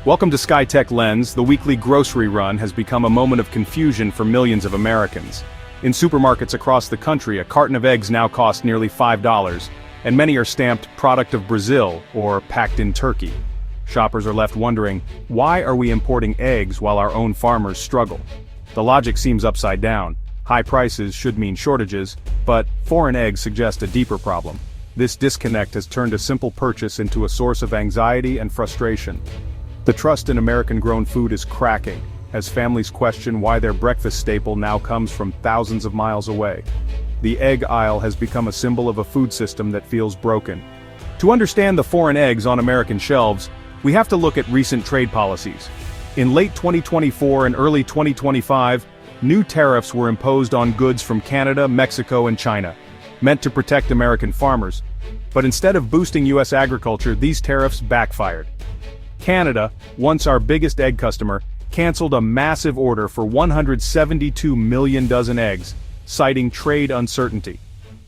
Welcome to Skytech-Lens. The weekly grocery run has become a moment of confusion for millions of Americans. In supermarkets across the country, a carton of eggs now costs nearly $5, and many are stamped "Product of Brazil" or "Packed in Turkey." Shoppers are left wondering, why are we importing eggs while our own farmers struggle? The logic seems upside down. High prices should mean shortages, but foreign eggs suggest a deeper problem. This disconnect has turned a simple purchase into a source of anxiety and frustration. The trust in American-grown food is cracking, as families question why their breakfast staple now comes from thousands of miles away. The egg aisle has become a symbol of a food system that feels broken. To understand the foreign eggs on American shelves, we have to look at recent trade policies. In late 2024 and early 2025, new tariffs were imposed on goods from Canada, Mexico, and China, meant to protect American farmers. But instead of boosting U.S. agriculture, these tariffs backfired. Canada, once our biggest egg customer, canceled a massive order for 172 million dozen eggs, citing trade uncertainty.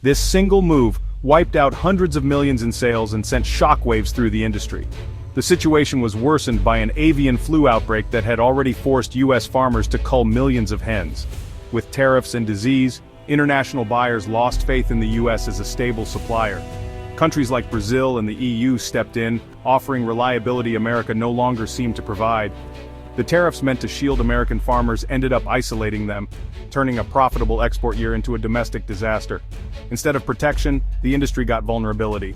This single move wiped out hundreds of millions in sales and sent shockwaves through the industry. The situation was worsened by an avian flu outbreak that had already forced U.S. farmers to cull millions of hens. With tariffs and disease, international buyers lost faith in the U.S. as a stable supplier. Countries like Brazil and the EU stepped in, offering reliability America no longer seemed to provide. The tariffs meant to shield American farmers ended up isolating them, turning a profitable export year into a domestic disaster. Instead of protection, the industry got vulnerability.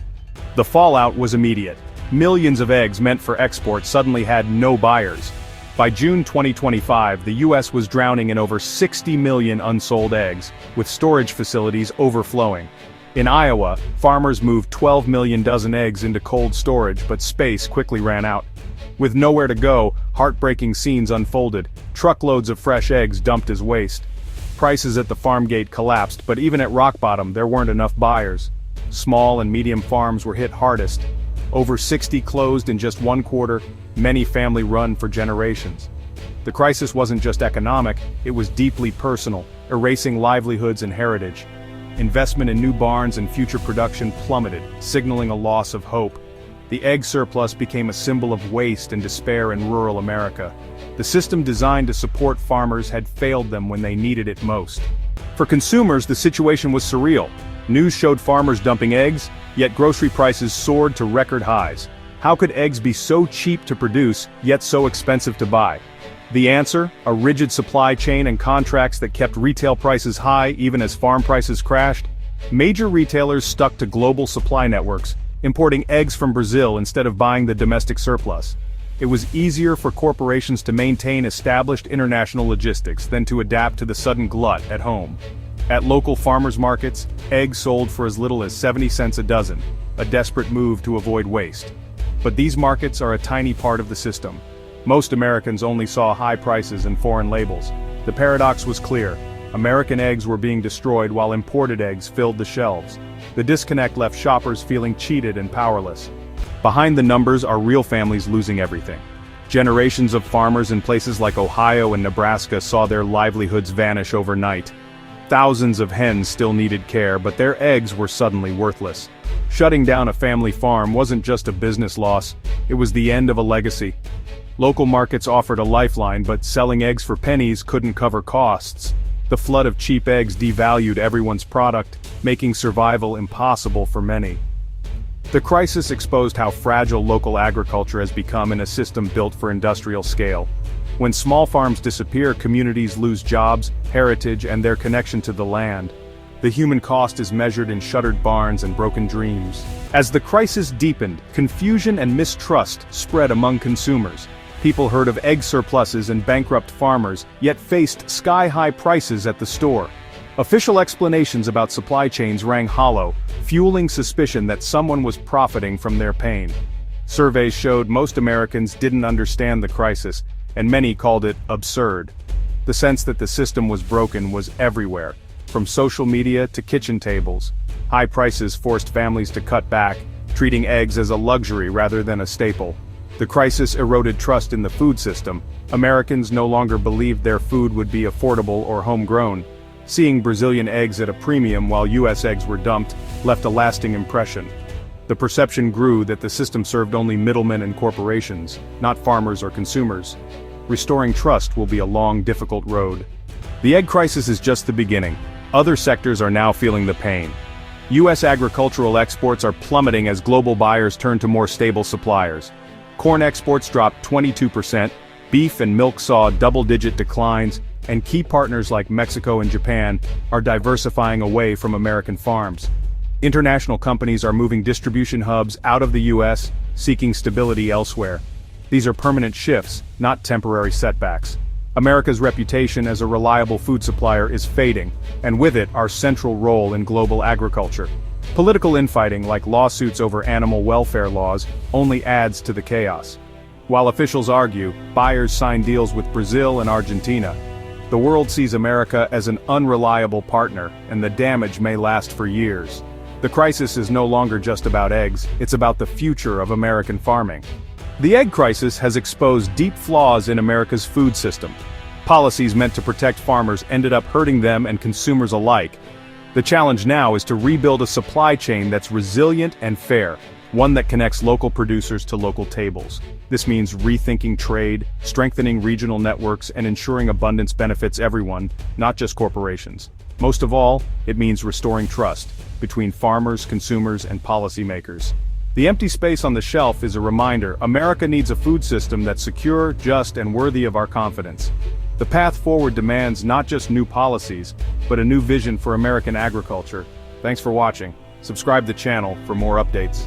The fallout was immediate. Millions of eggs meant for export suddenly had no buyers. By June 2025, the U.S. was drowning in over 60 million unsold eggs, with storage facilities overflowing. In Iowa, farmers moved 12 million dozen eggs into cold storage, but space quickly ran out. With nowhere to go, heartbreaking scenes unfolded, truckloads of fresh eggs dumped as waste. Prices at the farm gate collapsed, but even at rock bottom, there weren't enough buyers. Small and medium farms were hit hardest. Over 60 closed in just one quarter, many family-run for generations. The crisis wasn't just economic, it was deeply personal, erasing livelihoods and heritage. Investment in new barns and future production plummeted, signaling a loss of hope. The egg surplus became a symbol of waste and despair in rural America. The system designed to support farmers had failed them when they needed it most. For consumers, the situation was surreal. News showed farmers dumping eggs, yet grocery prices soared to record highs. How could eggs be so cheap to produce, yet so expensive to buy? The answer? A rigid supply chain and contracts that kept retail prices high even as farm prices crashed. Major retailers stuck to global supply networks, importing eggs from Brazil instead of buying the domestic surplus. It was easier for corporations to maintain established international logistics than to adapt to the sudden glut at home. At local farmers markets, eggs sold for as little as 70 cents a dozen, a desperate move to avoid waste. But these markets are a tiny part of the system. Most Americans only saw high prices and foreign labels. The paradox was clear. American eggs were being destroyed while imported eggs filled the shelves. The disconnect left shoppers feeling cheated and powerless. Behind the numbers are real families losing everything. Generations of farmers in places like Ohio and Nebraska saw their livelihoods vanish overnight. Thousands of hens still needed care, but their eggs were suddenly worthless. Shutting down a family farm wasn't just a business loss, it was the end of a legacy. Local markets offered a lifeline, but selling eggs for pennies couldn't cover costs. The flood of cheap eggs devalued everyone's product, making survival impossible for many. The crisis exposed how fragile local agriculture has become in a system built for industrial scale. When small farms disappear, communities lose jobs, heritage, and their connection to the land. The human cost is measured in shuttered barns and broken dreams. As the crisis deepened, confusion and mistrust spread among consumers. People heard of egg surpluses and bankrupt farmers, yet faced sky-high prices at the store. Official explanations about supply chains rang hollow, fueling suspicion that someone was profiting from their pain. Surveys showed most Americans didn't understand the crisis, and many called it absurd. The sense that the system was broken was everywhere, from social media to kitchen tables. High prices forced families to cut back, treating eggs as a luxury rather than a staple. The crisis eroded trust in the food system. Americans no longer believed their food would be affordable or homegrown. Seeing Brazilian eggs at a premium while U.S. eggs were dumped left a lasting impression. The perception grew that the system served only middlemen and corporations, not farmers or consumers. Restoring trust will be a long, difficult road. The egg crisis is just the beginning. Other sectors are now feeling the pain. U.S. agricultural exports are plummeting as global buyers turn to more stable suppliers. Corn exports dropped 22%, beef and milk saw double-digit declines, and key partners like Mexico and Japan are diversifying away from American farms. International companies are moving distribution hubs out of the U.S., seeking stability elsewhere. These are permanent shifts, not temporary setbacks. America's reputation as a reliable food supplier is fading, and with it our central role in global agriculture. Political infighting, like lawsuits over animal welfare laws, only adds to the chaos. While officials argue, buyers sign deals with Brazil and Argentina. The world sees America as an unreliable partner, and the damage may last for years. The crisis is no longer just about eggs, it's about the future of American farming. The egg crisis has exposed deep flaws in America's food system. Policies meant to protect farmers ended up hurting them and consumers alike. The challenge now is to rebuild a supply chain that's resilient and fair, one that connects local producers to local tables. This means rethinking trade, strengthening regional networks, and ensuring abundance benefits everyone, not just corporations. Most of all, it means restoring trust between farmers, consumers, and policymakers. The empty space on the shelf is a reminder America needs a food system that's secure, just, and worthy of our confidence. The path forward demands not just new policies, but a new vision for American agriculture. Thanks for watching. Subscribe to the channel for more updates.